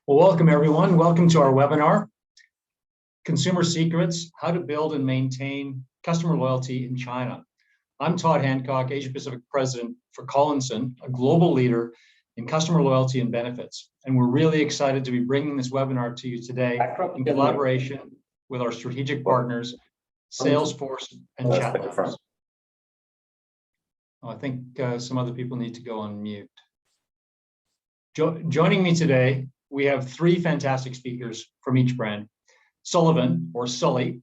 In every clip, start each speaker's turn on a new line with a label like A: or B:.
A: Well, welcome everyone. Welcome to our webinar, Consumer Secrets, How to Build and Maintain Customer Loyalty in China. I'm Todd Hancock, Asia Pacific President for Collinson, a global leader in customer loyalty and benefits. And we're really excited to be bringing this webinar to you today in collaboration with our strategic partners, Salesforce and ChatLabs. Oh, I think some other people need to go on mute. Joining me today, we have three fantastic speakers from each brand. Sullivan, or Sully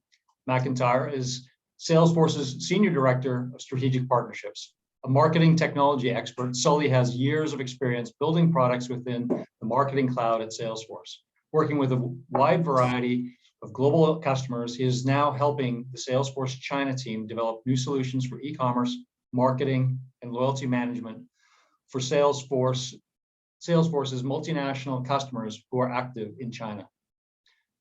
A: McIntyre, is Salesforce's Senior Director of Strategic Partnerships. A marketing technology expert, Sully has years of experience building products within the marketing cloud at Salesforce. Working with a wide variety of global customers, he is now helping the Salesforce China team develop new solutions for e-commerce, marketing, and loyalty management for Salesforce's multinational customers who are active in China.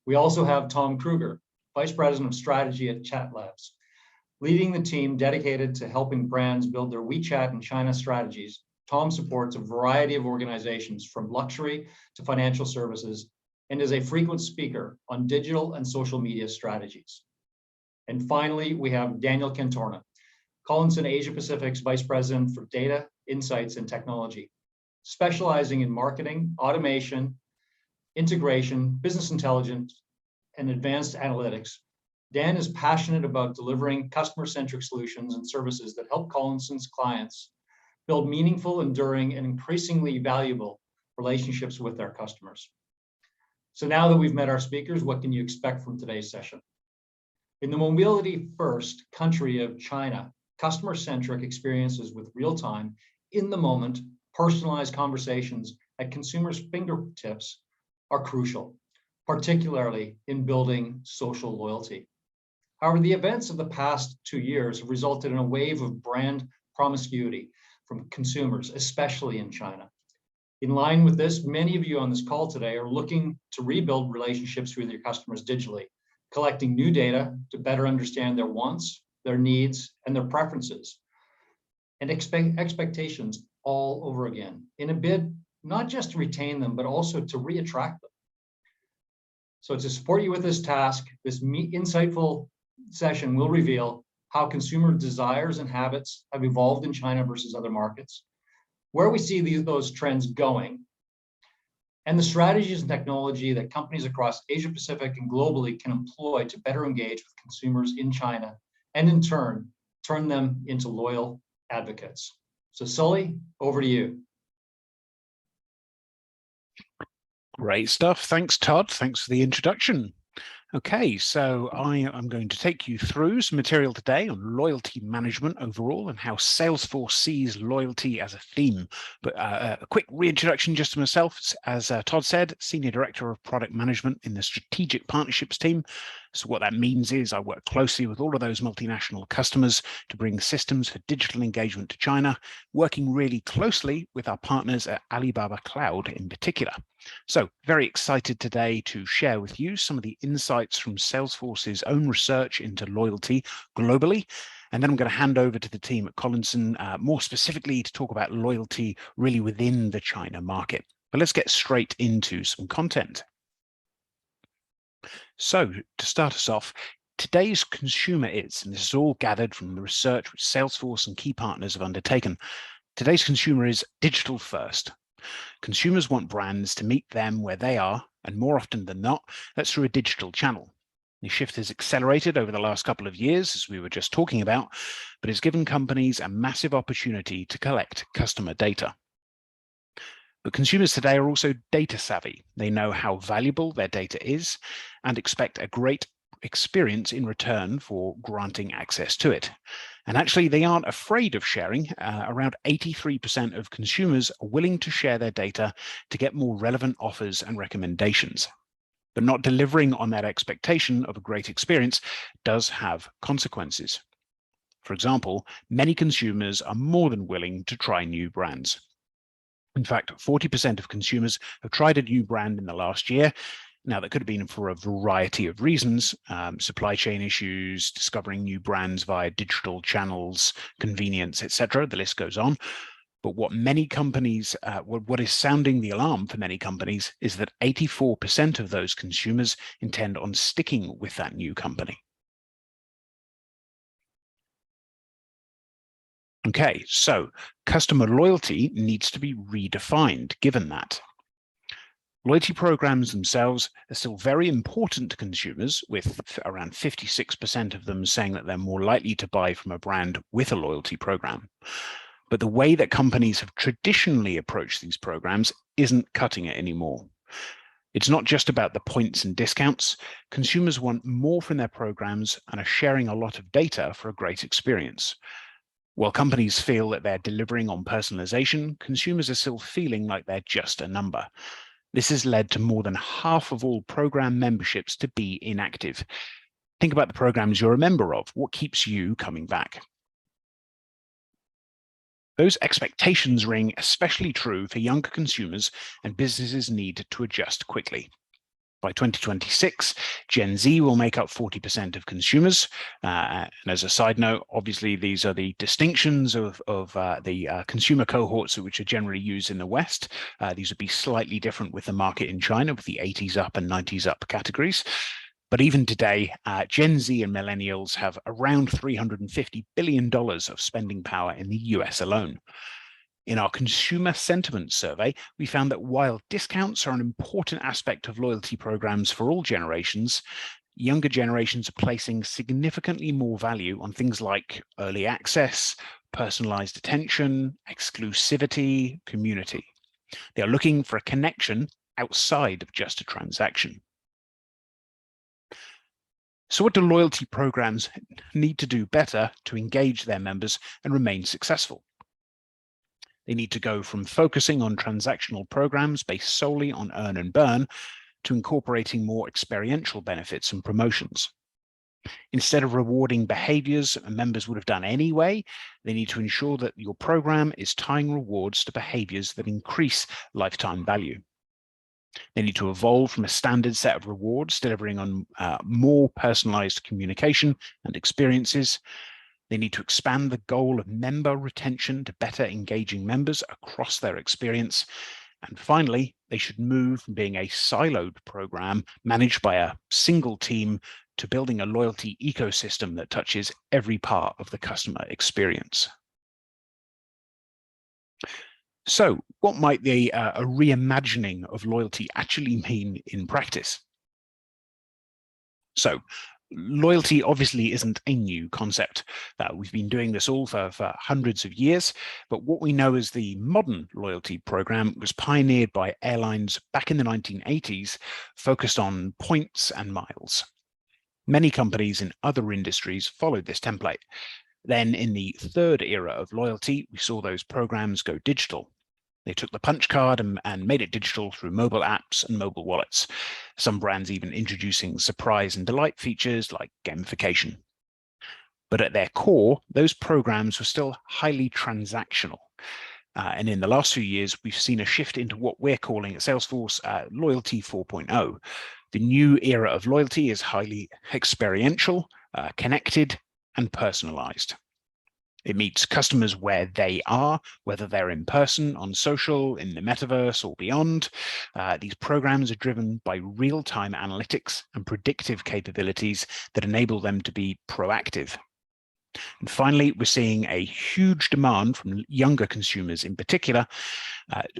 A: We also have Tom Kruger, Vice President of Strategy at ChatLabs, leading the team dedicated to helping brands build their WeChat and China strategies. Tom supports a variety of organizations from luxury to financial services and is a frequent speaker on digital and social media strategies. And finally, we have Daniel Cantora, Collinson Asia Pacific's Vice President for Data, Insights, and Technology, specializing in marketing, automation, integration, business intelligence, and advanced analytics. Dan is passionate about delivering customer-centric solutions and services that help Collinson's clients build meaningful, enduring, and increasingly valuable relationships with their customers. So now that we've met our speakers, what can you expect from today's session? In the mobility-first country of China, customer-centric experiences with real-time, in-the-moment, personalized conversations at consumers' fingertips are crucial, particularly in building social loyalty. However, the events of the past 2 years have resulted in a wave of brand promiscuity from consumers, especially in China. In line with this, many of you on this call today are looking to rebuild relationships with your customers digitally, collecting new data to better understand their wants, their needs, and their preferences, and expectations all over again, in a bid not just to retain them, but also to re-attract them. So to support you with this task, this insightful session will reveal how consumer desires and habits have evolved in China versus other markets, where we see those trends going, and the strategies and technology that companies across Asia Pacific and globally can employ to better engage with consumers in China, and in turn, turn them into loyal advocates. So Sully, over to you.
B: Great stuff. Thanks, Todd. Thanks for the introduction. Okay, so I am going to take you through some material today on loyalty management overall and how Salesforce sees loyalty as a theme. But a quick reintroduction just to myself. As Todd said, Senior Director of Product Management in the Strategic Partnerships team. So what that means is I work closely with all of those multinational customers to bring systems for digital engagement to China, working really closely with our partners at Alibaba Cloud in particular. So very excited today to share with you some of the insights from Salesforce's own research into loyalty globally. And then I'm going to hand over to the team at Collinson more specifically to talk about loyalty really within the China market. But let's get straight into some content. So to start us off, today's consumer is, and this is all gathered from the research which Salesforce and key partners have undertaken, today's consumer is digital first. Consumers want brands to meet them where they are, and more often than not, that's through a digital channel. The shift has accelerated over the last couple of years, as we were just talking about, but it's given companies a massive opportunity to collect customer data. But consumers today are also data savvy. They know how valuable their data is and expect a great experience in return for granting access to it. And actually, they aren't afraid of sharing. Around 83% of consumers are willing to share their data to get more relevant offers and recommendations. But not delivering on that expectation of a great experience does have consequences. For example, many consumers are more than willing to try new brands. In fact, 40% of consumers have tried a new brand in the last year. Now, that could have been for a variety of reasons, supply chain issues, discovering new brands via digital channels, convenience, etc. The list goes on. But what many companies, what is sounding the alarm for many companies is that 84% of those consumers intend on sticking with that new company. Okay, so customer loyalty needs to be redefined given that. Loyalty programs themselves are still very important to consumers, with around 56% of them saying that they're more likely to buy from a brand with a loyalty program. But the way that companies have traditionally approached these programs isn't cutting it anymore. It's not just about the points and discounts. Consumers want more from their programs and are sharing a lot of data for a great experience. While companies feel that they're delivering on personalization, consumers are still feeling like they're just a number. This has led to more than half of all program memberships to be inactive. Think about the programs you're a member of. What keeps you coming back? Those expectations ring especially true for younger consumers, and businesses need to adjust quickly. By 2026, Gen Z will make up 40% of consumers. And as a side note, obviously, these are the distinctions of the consumer cohorts which are generally used in the West. These would be slightly different with the market in China, with the 80s up and 90s up categories. But even today, Gen Z and millennials have around $350 billion of spending power in the US alone. In our consumer sentiment survey, we found that while discounts are an important aspect of loyalty programs for all generations, younger generations are placing significantly more value on things like early access, personalized attention, exclusivity, community. They are looking for a connection outside of just a transaction. So what do loyalty programs need to do better to engage their members and remain successful? They need to go from focusing on transactional programs based solely on earn and burn to incorporating more experiential benefits and promotions. Instead of rewarding behaviors members would have done anyway, they need to ensure that your program is tying rewards to behaviors that increase lifetime value. They need to evolve from a standard set of rewards, delivering on more personalized communication and experiences. They need to expand the goal of member retention to better engaging members across their experience. And finally, they should move from being a siloed program managed by a single team to building a loyalty ecosystem that touches every part of the customer experience. So what might a reimagining of loyalty actually mean in practice? So loyalty obviously isn't a new concept. We've been doing this all for hundreds of years, but what we know as the modern loyalty program was pioneered by airlines back in the 1980s, focused on points and miles. Many companies in other industries followed this template. Then in the third era of loyalty, we saw those programs go digital. They took the punch card and made it digital through mobile apps and mobile wallets. Some brands even introducing surprise and delight features like gamification. But at their core, those programs were still highly transactional. And in the last few years, we've seen a shift into what we're calling at Salesforce Loyalty 4.0. The new era of loyalty is highly experiential, connected, and personalized. It meets customers where they are, whether they're in person, on social, in the metaverse, or beyond. These programs are driven by real-time analytics and predictive capabilities that enable them to be proactive. And finally, we're seeing a huge demand from younger consumers in particular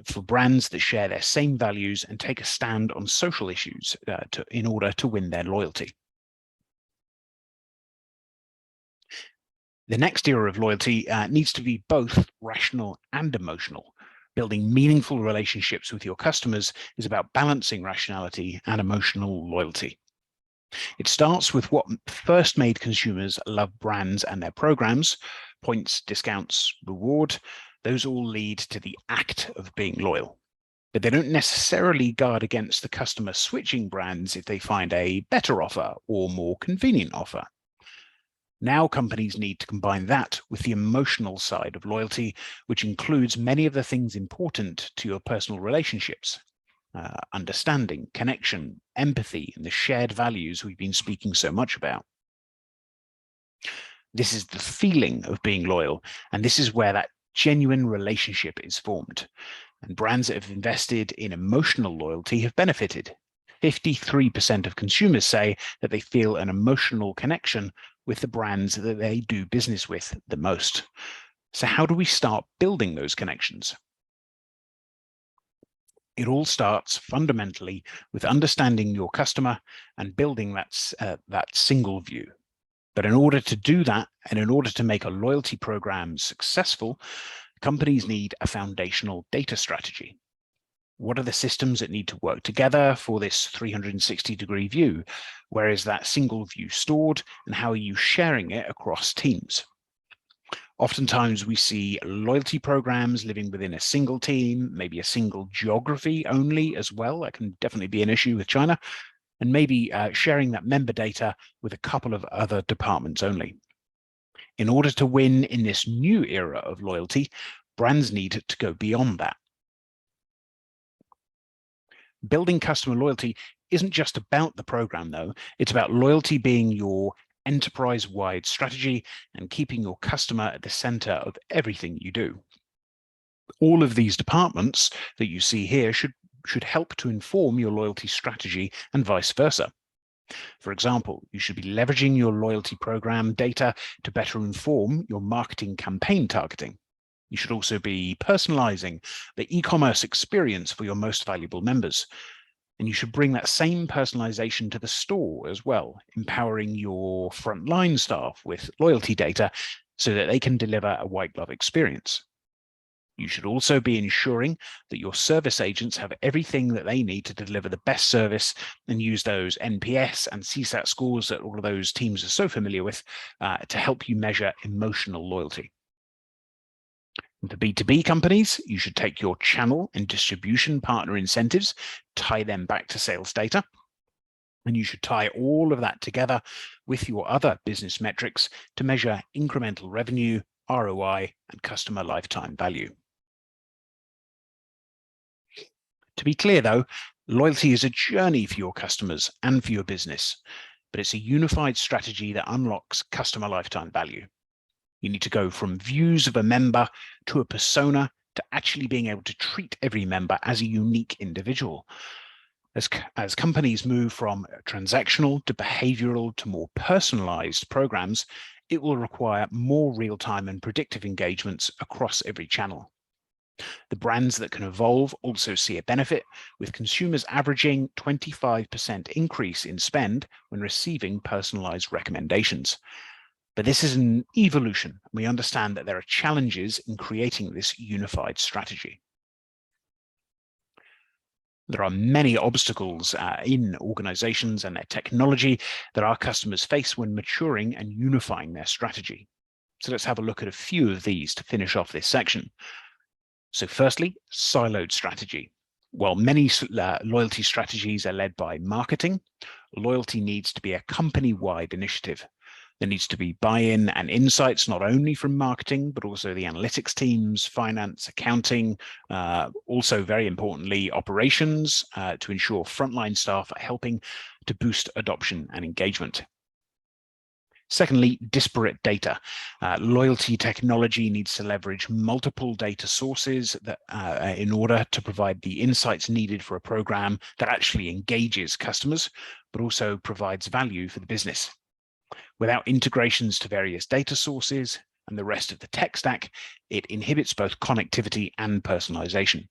B: for brands that share their same values and take a stand on social issues in order to win their loyalty. The next era of loyalty needs to be both rational and emotional. Building meaningful relationships with your customers is about balancing rationality and emotional loyalty. It starts with what first made consumers love brands and their programs: points, discounts, reward. Those all lead to the act of being loyal. But they don't necessarily guard against the customer switching brands if they find a better offer or more convenient offer. Now companies need to combine that with the emotional side of loyalty, which includes many of the things important to your personal relationships: understanding, connection, empathy, and the shared values we've been speaking so much about. This is the feeling of being loyal, and this is where that genuine relationship is formed. And brands that have invested in emotional loyalty have benefited. 53% of consumers say that they feel an emotional connection with the brands that they do business with the most. So how do we start building those connections? It all starts fundamentally with understanding your customer and building that single view. But in order to do that, and in order to make a loyalty program successful, companies need a foundational data strategy. What are the systems that need to work together for this 360-degree view? Where is that single view stored, and how are you sharing it across teams? Oftentimes we see loyalty programs living within a single team, maybe a single geography only as well. That can definitely be an issue with China, and maybe sharing that member data with a couple of other departments only. In order to win in this new era of loyalty, brands need to go beyond that. Building customer loyalty isn't just about the program, though. It's about loyalty being your enterprise-wide strategy and keeping your customer at the center of everything you do. All of these departments that you see here should help to inform your loyalty strategy and vice versa. For example, you should be leveraging your loyalty program data to better inform your marketing campaign targeting. You should also be personalizing the e-commerce experience for your most valuable members. And you should bring that same personalization to the store as well, empowering your frontline staff with loyalty data so that they can deliver a white glove experience. You should also be ensuring that your service agents have everything that they need to deliver the best service and use those NPS and CSAT scores that all of those teams are so familiar with to help you measure emotional loyalty. For B2B companies, you should take your channel and distribution partner incentives, tie them back to sales data, and you should tie all of that together with your other business metrics to measure incremental revenue, ROI, and customer lifetime value. To be clear, though, loyalty is a journey for your customers and for your business, but it's a unified strategy that unlocks customer lifetime value. You need to go from views of a member to a persona to actually being able to treat every member as a unique individual. As companies move from transactional to behavioral to more personalized programs, it will require more real-time and predictive engagements across every channel. The brands that can evolve also see a benefit, with consumers averaging 25% increase in spend when receiving personalized recommendations. But this is an evolution. We understand that there are challenges in creating this unified strategy. There are many obstacles in organizations and their technology that our customers face when maturing and unifying their strategy. So let's have a look at a few of these to finish off this section. So firstly, siloed strategy. While many loyalty strategies are led by marketing, loyalty needs to be a company-wide initiative. There needs to be buy-in and insights, not only from marketing, but also the analytics teams, finance, accounting, also very importantly, operations, to ensure frontline staff are helping to boost adoption and engagement. Secondly, disparate data. Loyalty technology needs to leverage multiple data sources that, in order to provide the insights needed for a program that actually engages customers, but also provides value for the business. Without integrations to various data sources and the rest of the tech stack, it inhibits both connectivity and personalization.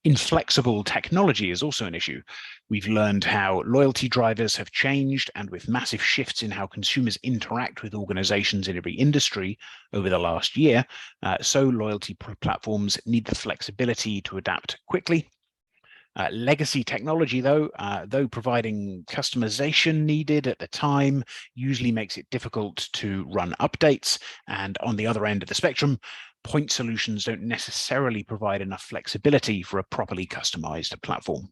B: Inflexible technology is also an issue. We've learned how loyalty drivers have changed, and with massive shifts in how consumers interact with organizations in every industry over the last year, so loyalty platforms need the flexibility to adapt quickly. Legacy technology, though providing customization needed at the time, usually makes it difficult to run updates. And on the other end of the spectrum, point solutions don't necessarily provide enough flexibility for a properly customized platform.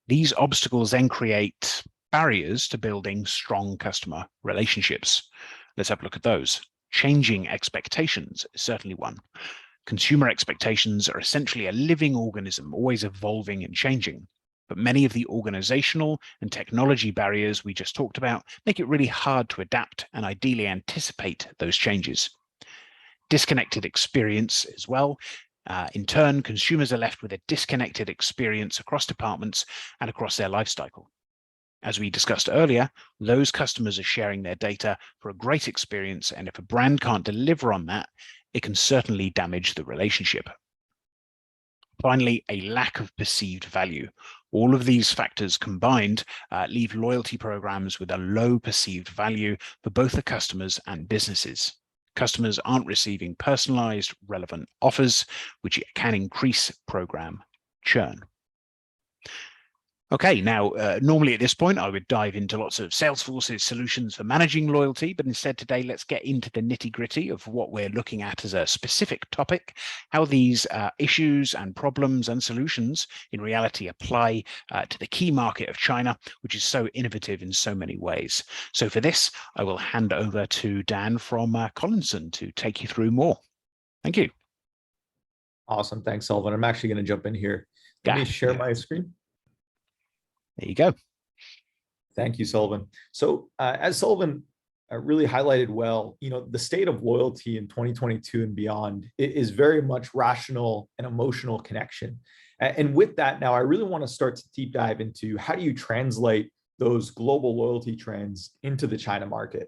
B: These obstacles then create barriers to building strong customer relationships. Let's have a look at those. Changing expectations is certainly one. Consumer expectations are essentially a living organism, always evolving and changing. But many of the organizational and technology barriers we just talked about make it really hard to adapt and ideally anticipate those changes. disconnected experience as well. In turn, consumers are left with a disconnected experience across departments and across their life cycle. As we discussed earlier, those customers are sharing their data for a great experience, and if a brand can't deliver on that, it can certainly damage the relationship. Finally, a lack of perceived value. All of these factors combined leave loyalty programs with a low perceived value for both the customers and businesses. Customers aren't receiving personalized, relevant offers, which can increase program churn. Okay, now, normally at this point, I would dive into lots of Salesforce's solutions for managing loyalty, but instead today, let's get into the nitty-gritty of what we're looking at as a specific topic, how these issues and problems and solutions in reality apply to the key market of China, which is so innovative in so many ways. So for this, I will hand over to Dan from Collinson to take you through more. Thank you.
C: Awesome, thanks, Sullivan. I'm actually going to jump in here. Let me share my screen.
B: There you go.
C: Thank you, Sullivan. So as Sullivan really highlighted well, the state of loyalty in 2022 and beyond is very much rational and emotional connection. And with that, now I really want to start to deep dive into how do you translate those global loyalty trends into the China market.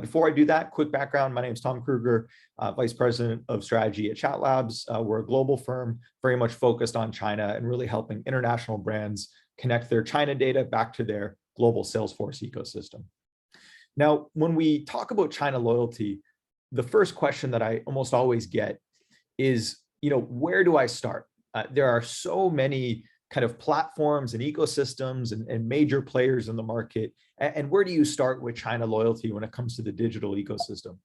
C: Before I do that, quick background. My name is Tom Kruger, Vice President of Strategy at ChatLabs. We're a global firm very much focused on China and really helping international brands connect their China data back to their global Salesforce ecosystem. Now, when we talk about China loyalty, the first question that I almost always get is, where do I start? There are so many kind of platforms and ecosystems and major players in the market. And where do you start with China loyalty when it comes to the digital ecosystem?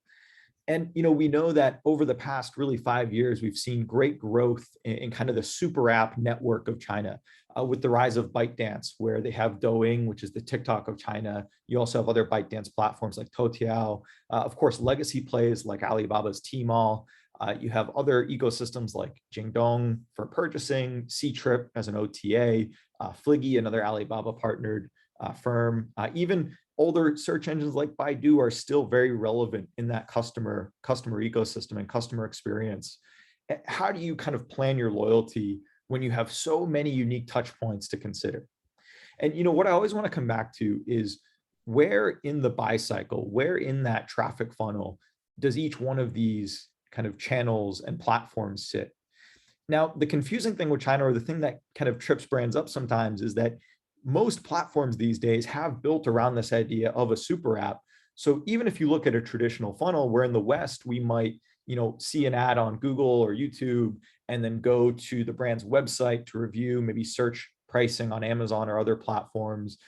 C: And we know that over the past really 5 years, we've seen great growth in kind of the super app network of China with the rise of ByteDance, where they have Douyin, which is the TikTok of China. You also have other ByteDance platforms like Toutiao. Of course, legacy plays like Alibaba's Tmall. You have other ecosystems like Jingdong for purchasing, Ctrip as an OTA, Fliggy, another Alibaba partnered firm. Even older search engines like Baidu are still very relevant in that customer ecosystem and customer experience. How do you kind of plan your loyalty when you have so many unique touch points to consider? And what I always want to come back to is where in the buy cycle, where in that traffic funnel does each one of these kind of channels and platforms sit? Now, the confusing thing with China, or the thing that kind of trips brands up sometimes, is that most platforms these days have built around this idea of a super app. So even if you look at a traditional funnel, where in the West, we might, see an ad on Google or YouTube, and then go to the brand's website to review, maybe search pricing on Amazon or other platforms.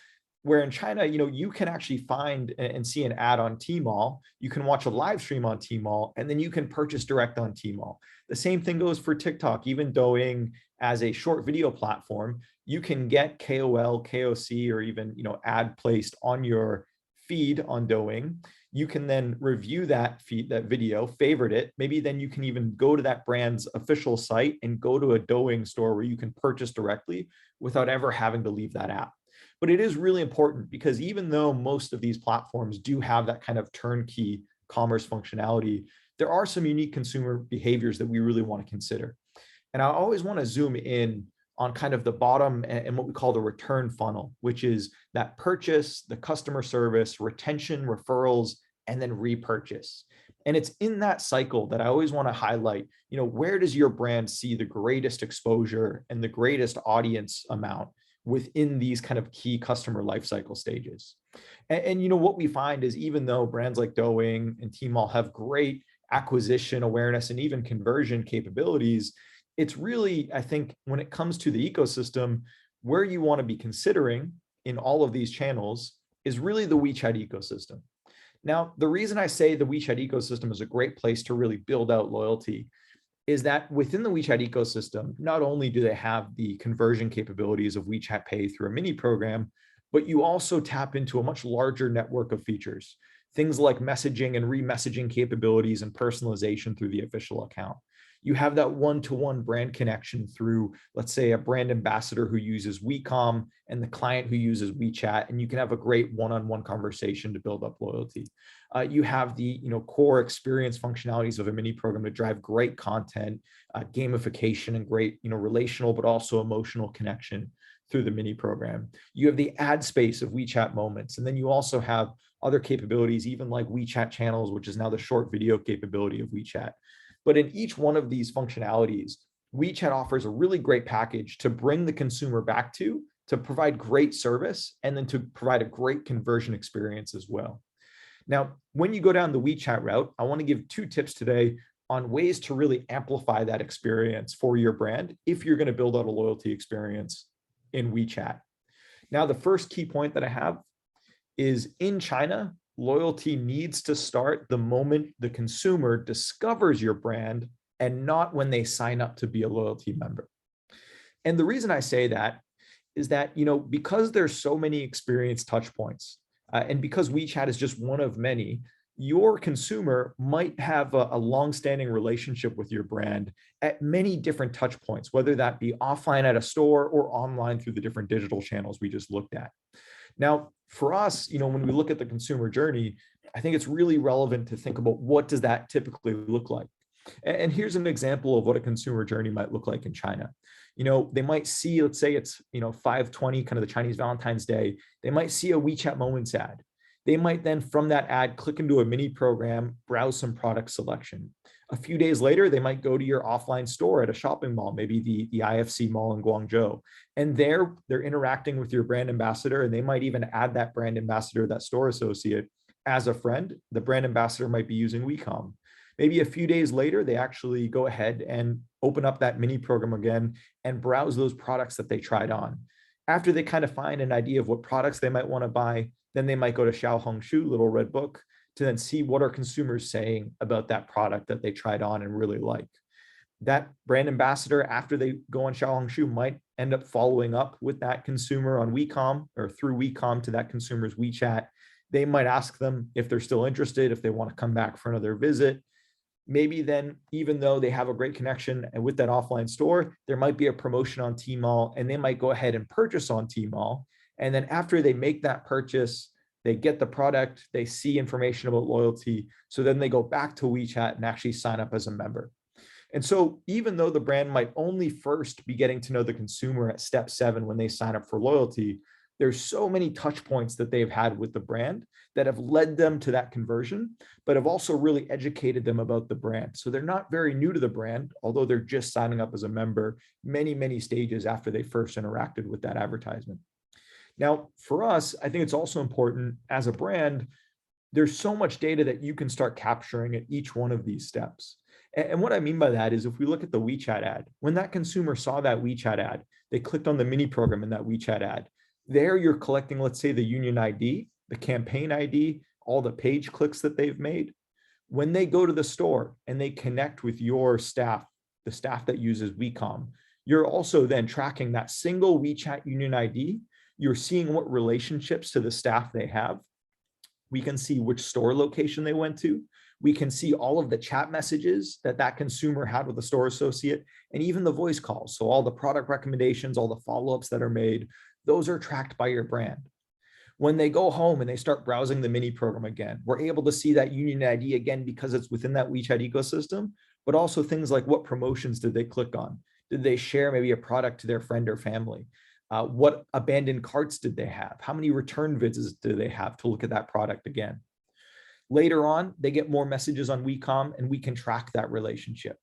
C: Where in China, you can actually find and see an ad on Tmall, you can watch a live stream on Tmall, and then you can purchase direct on Tmall. The same thing goes for TikTok. Even Douyin as a short video platform, you can get KOL, KOC, or even ad placed on your feed on Douyin. You can then review that feed, that video, favorite it. Maybe then you can even go to that brand's official site and go to a Douyin store where you can purchase directly without ever having to leave that app. But it is really important, because even though most of these platforms do have that kind of turnkey commerce functionality, there are some unique consumer behaviors that we really want to consider. And I always want to zoom in on kind of the bottom and what we call the return funnel, which is that purchase, the customer service, retention, referrals, and then repurchase. And it's in that cycle that I always want to highlight, where does your brand see the greatest exposure and the greatest audience amount within these kind of key customer lifecycle stages. And what we find is, even though brands like Douyin and Tmall have great acquisition awareness and even conversion capabilities, it's really, I think, when it comes to the ecosystem, where you want to be considering in all of these channels is really the WeChat ecosystem. Now, the reason I say the WeChat ecosystem is a great place to really build out loyalty is that within the WeChat ecosystem, not only do they have the conversion capabilities of WeChat Pay through a mini program, but you also tap into a much larger network of features, things like messaging and re-messaging capabilities and personalization through the official account. You have that one-to-one brand connection through, let's say, a brand ambassador who uses WeCom and the client who uses WeChat, and you can have a great one-on-one conversation to build up loyalty. You have the core experience functionalities of a mini program to drive great content, gamification, and great relational but also emotional connection through the mini program. You have the ad space of WeChat Moments, and then you also have other capabilities, even like WeChat Channels, which is now the short video capability of WeChat. But in each one of these functionalities, WeChat offers a really great package to bring the consumer back to provide great service, and then to provide a great conversion experience as well. Now, when you go down the WeChat route, I want to give 2 tips today on ways to really amplify that experience for your brand if you're going to build out a loyalty experience in WeChat. Now, the first key point that I have is in China, loyalty needs to start the moment the consumer discovers your brand and not when they sign up to be a loyalty member. And the reason I say that is that, because there's so many experience touch points, and because WeChat is just one of many, your consumer might have a long-standing relationship with your brand at many different touch points, whether that be offline at a store or online through the different digital channels we just looked at. Now, for us, when we look at the consumer journey, I think it's really relevant to think about what does that typically look like. And here's an example of what a consumer journey might look like in China. They might see, let's say it's 5/20, kind of the Chinese Valentine's Day. They might see a WeChat Moments ad. They might then, from that ad, click into a mini program, browse some product selection. A few days later, they might go to your offline store at a shopping mall, maybe the IFC mall in Guangzhou. And there, they're interacting with your brand ambassador, and they might even add that brand ambassador, that store associate, as a friend. The brand ambassador might be using WeCom. Maybe a few days later, they actually go ahead and open up that mini program again and browse those products that they tried on. After they kind of find an idea of what products they might want to buy, then they might go to Xiaohongshu, Little Red Book, to then see what are consumers saying about that product that they tried on and really like. That brand ambassador, after they go on Xiaohongshu, might end up following up with that consumer on WeCom or through WeCom to that consumer's WeChat. They might ask them if they're still interested, if they want to come back for another visit. Maybe then, even though they have a great connection and with that offline store, there might be a promotion on Tmall, and they might go ahead and purchase on Tmall. And then after they make that purchase, they get the product, they see information about loyalty. So then they go back to WeChat and actually sign up as a member. And so even though the brand might only first be getting to know the consumer at step 7 when they sign up for loyalty, there's so many touch points that they've had with the brand that have led them to that conversion, but have also really educated them about the brand. So they're not very new to the brand, although they're just signing up as a member many, many stages after they first interacted with that advertisement. Now, for us, I think it's also important as a brand, there's so much data that you can start capturing at each one of these steps. And what I mean by that is if we look at the WeChat ad, when that consumer saw that WeChat ad, they clicked on the mini program in that WeChat ad. There you're collecting, let's say, the union ID, the campaign ID, all the page clicks that they've made. When they go to the store and they connect with your staff, the staff that uses WeCom, you're also then tracking that single WeChat union ID. You're seeing what relationships to the staff they have. We can see which store location they went to. We can see all of the chat messages that that consumer had with the store associate, and even the voice calls. So all the product recommendations, all the follow-ups that are made, those are tracked by your brand. When they go home and they start browsing the mini program again, we're able to see that union ID again because it's within that WeChat ecosystem, but also things like what promotions did they click on? Did they share maybe a product to their friend or family? What abandoned carts did they have? How many return visits do they have to look at that product again? Later on, they get more messages on WeCom and we can track that relationship.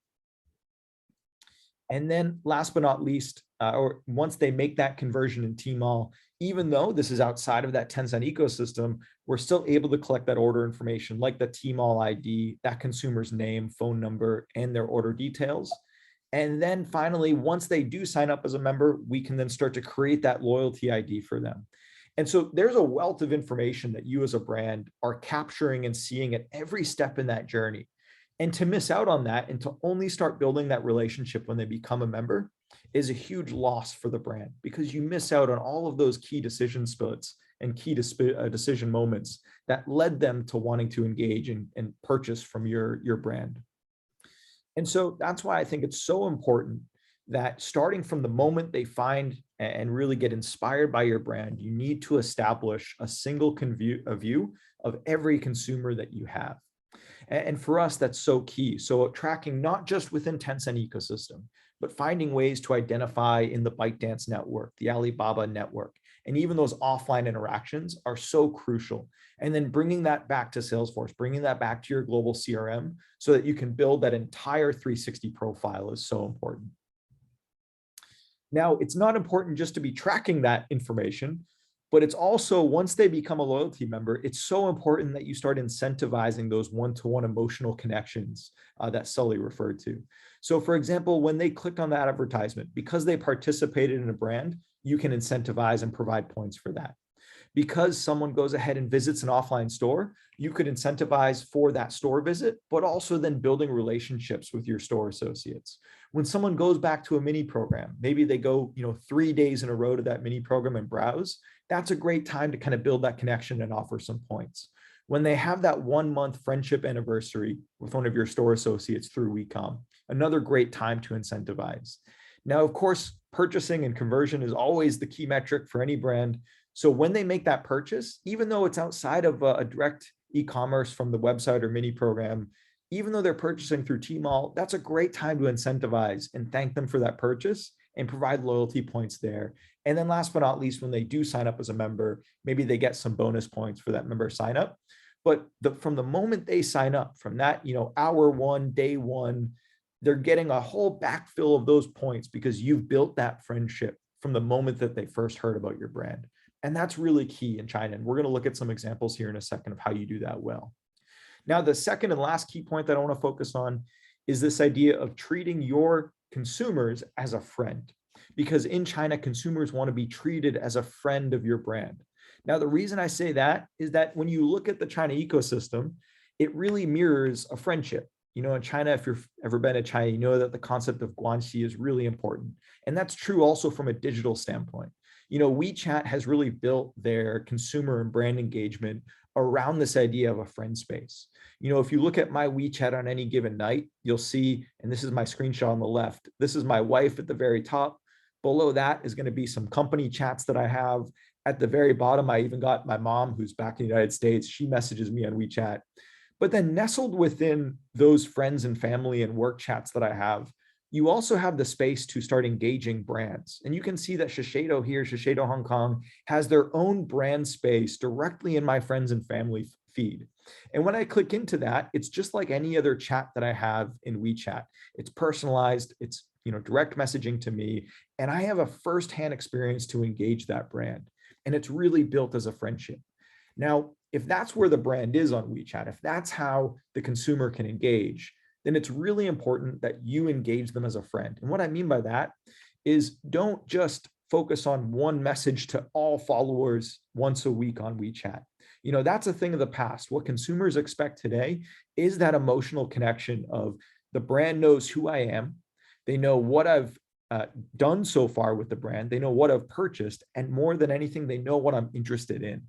C: And then last but not least, or once they make that conversion in Tmall, even though this is outside of that Tencent ecosystem, we're still able to collect that order information like the Tmall ID, that consumer's name, phone number, and their order details. And then finally, once they do sign up as a member, we can then start to create that loyalty ID for them. And so there's a wealth of information that you as a brand are capturing and seeing at every step in that journey. And to miss out on that and to only start building that relationship when they become a member is a huge loss for the brand because you miss out on all of those key decision splits and key decision moments that led them to wanting to engage and purchase from your brand. And so that's why I think it's so important that starting from the moment they find and really get inspired by your brand, you need to establish a single view of every consumer that you have. And for us, that's so key. So tracking not just within Tencent ecosystem, but finding ways to identify in the ByteDance network, the Alibaba network, and even those offline interactions are so crucial. And then bringing that back to Salesforce, bringing that back to your global CRM so that you can build that entire 360 profile is so important. Now, it's not important just to be tracking that information, but it's also, once they become a loyalty member, it's so important that you start incentivizing those one-to-one emotional connections that Sully referred to. So for example, when they clicked on that advertisement, because they participated in a brand, you can incentivize and provide points for that. Because someone goes ahead and visits an offline store, you could incentivize for that store visit, but also then building relationships with your store associates. When someone goes back to a mini program, maybe they go 3 days in a row to that mini program and browse, that's a great time to kind of build that connection and offer some points. When they have that 1 month friendship anniversary with one of your store associates through WeCom, another great time to incentivize. Now, of course, purchasing and conversion is always the key metric for any brand. So when they make that purchase, even though it's outside of a direct e-commerce from the website or mini program, even though they're purchasing through Tmall, that's a great time to incentivize and thank them for that purchase and provide loyalty points there. And then last but not least, when they do sign up as a member, maybe they get some bonus points for that member sign up. But from the moment they sign up, from that hour one, day one, they're getting a whole backfill of those points because you've built that friendship from the moment that they first heard about your brand. And that's really key in China. And we're going to look at some examples here in a second of how you do that well. Now, the second and last key point that I want to focus on is this idea of treating your consumers as a friend. Because in China, consumers want to be treated as a friend of your brand. Now, the reason I say that is that when you look at the China ecosystem, it really mirrors a friendship. In China, if you've ever been to China, you know that the concept of guanxi is really important. And that's true also from a digital standpoint. WeChat has really built their consumer and brand engagement around this idea of a friend space. If you look at my WeChat on any given night, you'll see, and this is my screenshot on the left, this is my wife at the very top. Below that is going to be some company chats that I have. At the very bottom, I even got my mom, who's back in the United States. She messages me on WeChat. But then nestled within those friends and family and work chats that I have, you also have the space to start engaging brands. And you can see that Shiseido here, Shiseido Hong Kong, has their own brand space directly in my friends and family feed. And when I click into that, it's just like any other chat that I have in WeChat. It's personalized, it's direct messaging to me, and I have a firsthand experience to engage that brand. And it's really built as a friendship. Now, if that's where the brand is on WeChat, if that's how the consumer can engage, then it's really important that you engage them as a friend. And what I mean by that is don't just focus on one message to all followers once a week on WeChat. That's a thing of the past. What consumers expect today is that emotional connection of the brand knows who I am. They know what I've done so far with the brand. They know what I've purchased. And more than anything, they know what I'm interested in.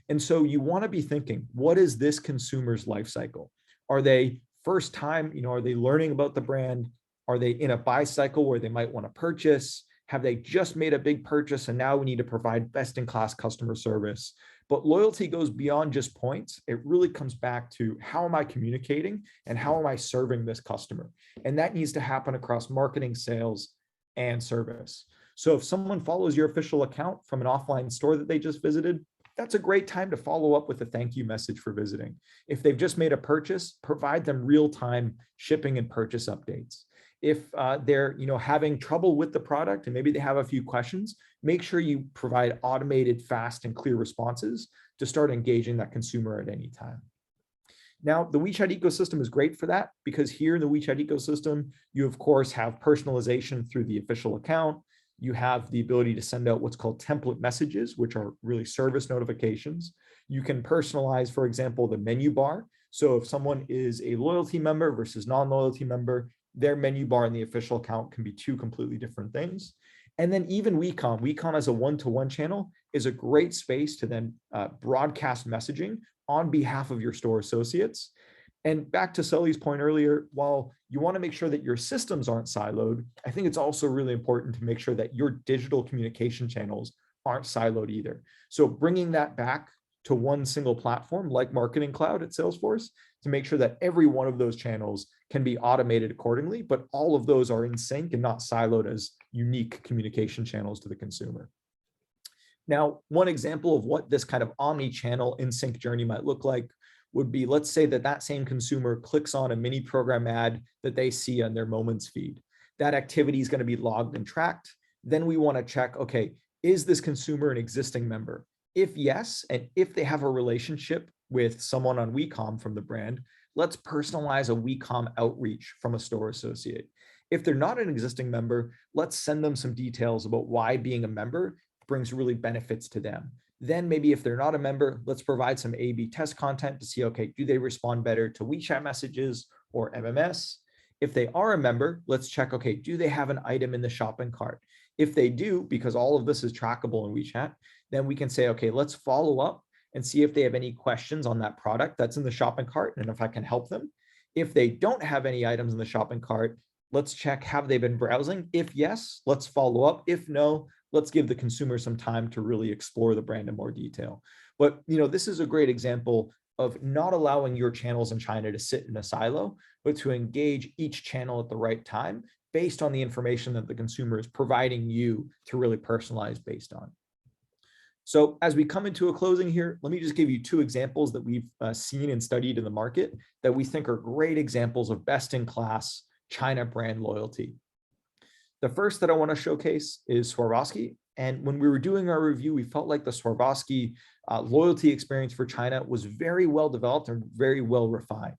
C: And so you want to be thinking, what is this consumer's life cycle? Are they first time, are they learning about the brand? Are they in a buy cycle where they might want to purchase? Have they just made a big purchase and now we need to provide best-in-class customer service? But loyalty goes beyond just points. It really comes back to how am I communicating and how am I serving this customer? And that needs to happen across marketing, sales, and service. So if someone follows your official account from an offline store that they just visited, that's a great time to follow up with a thank you message for visiting. If they've just made a purchase, provide them real-time shipping and purchase updates. If they're having trouble with the product and maybe they have a few questions, make sure you provide automated, fast, and clear responses to start engaging that consumer at any time. Now, the WeChat ecosystem is great for that because here in the WeChat ecosystem, you of course have personalization through the official account. You have the ability to send out what's called template messages, which are really service notifications. You can personalize, for example, the menu bar. So if someone is a loyalty member versus non-loyalty member, their menu bar in the official account can be two completely different things. And then even WeCom as a one-to-one channel is a great space to then broadcast messaging on behalf of your store associates. And back to Sully's point earlier, while you want to make sure that your systems aren't siloed, I think it's also really important to make sure that your digital communication channels aren't siloed either. So bringing that back to one single platform like Marketing Cloud at Salesforce to make sure that every one of those channels can be automated accordingly, but all of those are in sync and not siloed as unique communication channels to the consumer. Now, one example of what this kind of omni-channel in-sync journey might look like would be, let's say that same consumer clicks on a mini program ad that they see on their Moments feed. That activity is going to be logged and tracked. Then we want to check, okay, is this consumer an existing member? If yes, and if they have a relationship with someone on WeCom from the brand, let's personalize a WeCom outreach from a store associate. If they're not an existing member, let's send them some details about why being a member brings really benefits to them. Then maybe if they're not a member, let's provide some A/B test content to see, okay, do they respond better to WeChat messages or MMS? If they are a member, let's check, okay, do they have an item in the shopping cart? If they do, because all of this is trackable in WeChat, then we can say, okay, let's follow up and see if they have any questions on that product that's in the shopping cart and if I can help them. If they don't have any items in the shopping cart, let's check, have they been browsing? If yes, let's follow up. If no, let's give the consumer some time to really explore the brand in more detail. But this is a great example of not allowing your channels in China to sit in a silo, but to engage each channel at the right time based on the information that the consumer is providing you to really personalize based on. So as we come into a closing here, let me just give you two examples that we've seen and studied in the market that we think are great examples of best-in-class China brand loyalty. The first that I want to showcase is Swarovski. And when we were doing our review, we felt like the Swarovski loyalty experience for China was very well developed and very well refined.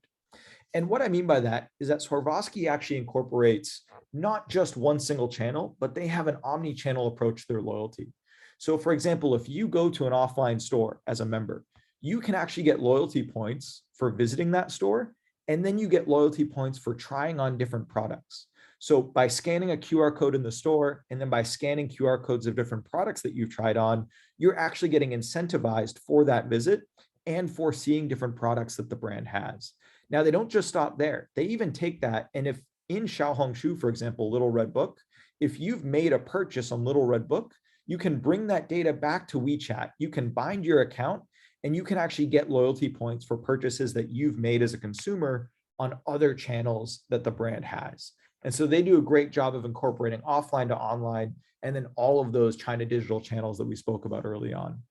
C: And what I mean by that is that Swarovski actually incorporates not just one single channel, but they have an omni-channel approach to their loyalty. So for example, if you go to an offline store as a member, you can actually get loyalty points for visiting that store, and then you get loyalty points for trying on different products. So by scanning a QR code in the store, and then by scanning QR codes of different products that you've tried on, you're actually getting incentivized for that visit and for seeing different products that the brand has. Now, they don't just stop there. They even take that, and if in Xiaohongshu, for example, Little Red Book, if you've made a purchase on Little Red Book, you can bring that data back to WeChat. You can bind your account, and you can actually get loyalty points for purchases that you've made as a consumer on other channels that the brand has. And so they do a great job of incorporating offline to online, and then all of those China digital channels that we spoke about early on.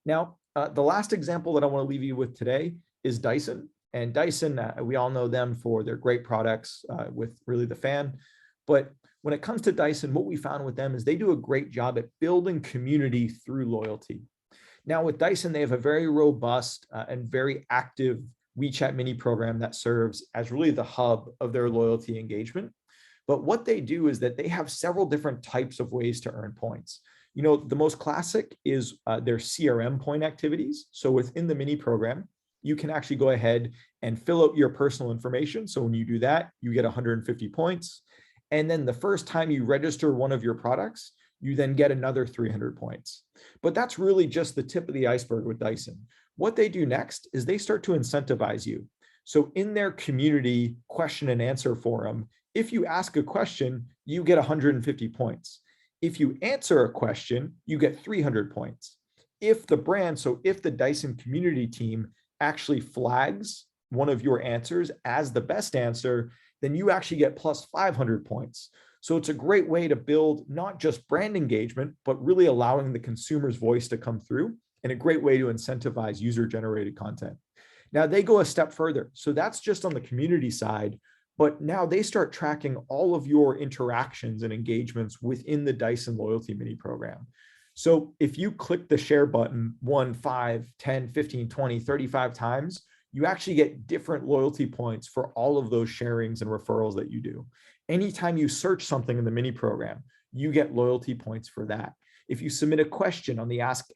C: Now, the last example that I want to leave you with today is Dyson. And Dyson, we all know them for their great products with really the fan. But when it comes to Dyson, what we found with them is they do a great job at building community through loyalty. Now with Dyson, they have a very robust and very active WeChat mini program that serves as really the hub of their loyalty engagement. But what they do is that they have several different types of ways to earn points. The most classic is their CRM point activities. So within the mini program, you can actually go ahead and fill out your personal information. So when you do that, you get 150 points. And then the first time you register one of your products, you then get another 300 points. But that's really just the tip of the iceberg with Dyson. What they do next is they start to incentivize you. So in their community question and answer forum, if you ask a question, you get 150 points. If you answer a question, you get 300 points. If the Dyson community team actually flags one of your answers as the best answer, then you actually get plus 500 points. So it's a great way to build not just brand engagement, but really allowing the consumer's voice to come through, and a great way to incentivize user-generated content. Now they go a step further. So that's just on the community side, but now they start tracking all of your interactions and engagements within the Dyson Loyalty Mini program. So if you click the share button 1, 5, 10, 15, 20, 35 times, you actually get different loyalty points for all of those sharings and referrals that you do. Anytime you search something in the mini program, you get loyalty points for that. If you submit a question on the Ask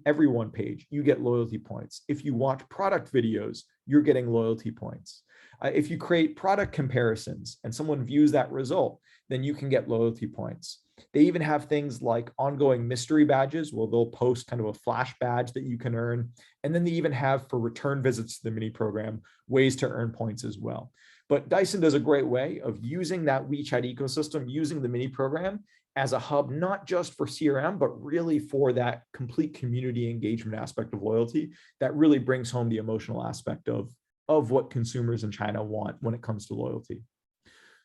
C: Everyone page, you get loyalty points. If you watch product videos, you're getting loyalty points. If you create product comparisons and someone views that result, then you can get loyalty points. They even have things like ongoing mystery badges where they'll post kind of a flash badge that you can earn. And then they even have, for return visits to the mini program, ways to earn points as well. But Dyson does a great way of using that WeChat ecosystem, using the mini program as a hub, not just for CRM, but really for that complete community engagement aspect of loyalty that really brings home the emotional aspect of what consumers in China want when it comes to loyalty.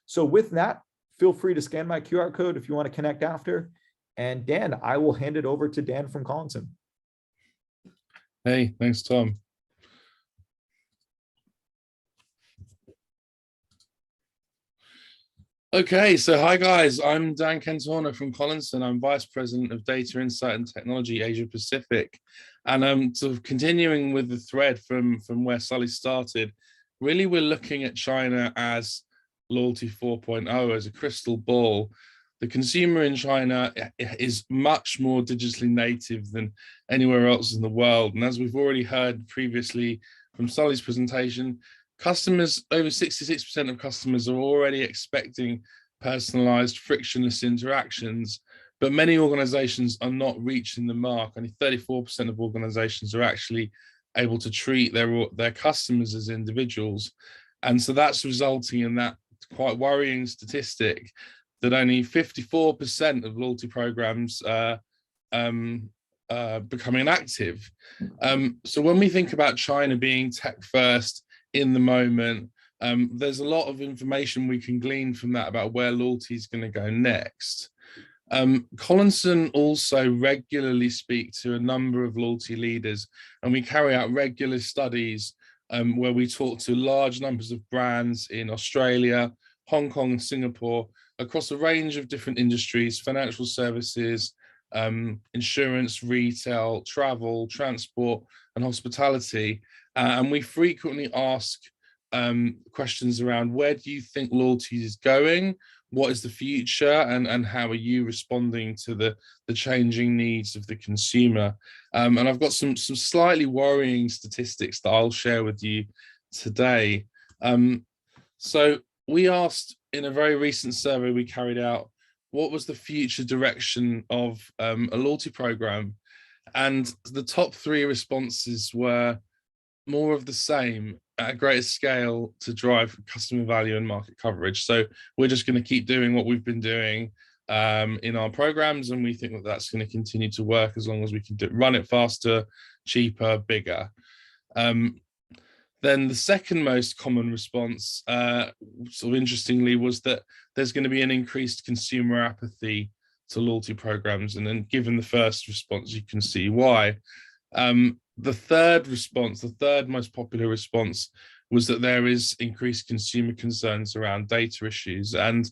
C: So with that, feel free to scan my QR code if you want to connect after. And Dan, I will hand it over to Dan from Collinson.
D: Hey, thanks, Tom. Okay, so hi guys, I'm Dan Cantora from Collinson. I'm Vice President of Data Insight and Technology Asia Pacific. And I'm sort of continuing with the thread from where Sully started. Really, we're looking at China as Loyalty 4.0, as a crystal ball. The consumer in China is much more digitally native than anywhere else in the world. And as we've already heard previously from Sully's presentation, customers, over 66% of customers are already expecting personalized, frictionless interactions, but many organizations are not reaching the mark. Only 34% of organizations are actually able to treat their customers as individuals. And so that's resulting in that quite worrying statistic that only 54% of loyalty programs are becoming active. So when we think about China being tech first in the moment, there's a lot of information we can glean from that about where loyalty is going to go next. Collinson also regularly speak to a number of loyalty leaders, and we carry out regular studies where we talk to large numbers of brands in Australia, Hong Kong, and Singapore, across a range of different industries: financial services, insurance, retail, travel, transport, and hospitality. And we frequently ask questions around, where do you think loyalty is going? What is the future? And how are you responding to the changing needs of the consumer? And I've got some slightly worrying statistics that I'll share with you today. So we asked in a very recent survey we carried out, what was the future direction of a loyalty program? And the top three responses were more of the same at a greater scale to drive customer value and market coverage. So we're just going to keep doing what we've been doing in our programs, and we think that that's going to continue to work as long as we can run it faster, cheaper, bigger. Then the second most common response, sort of interestingly, was that there's going to be an increased consumer apathy to loyalty programs. And then given the first response, you can see why. The third response, the third most popular response, was that there is increased consumer concerns around data issues. And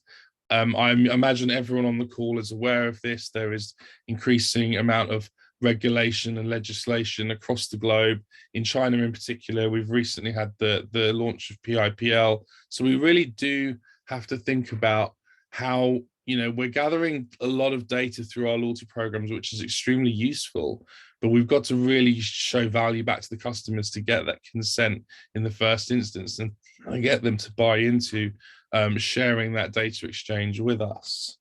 D: I imagine everyone on the call is aware of this. There is increasing amount of regulation and legislation across the globe. In China in particular, we've recently had the launch of PIPL. So we really do have to think about how, we're gathering a lot of data through our loyalty programs, which is extremely useful, but we've got to really show value back to the customers to get that consent in the first instance and get them to buy into sharing that data exchange with us.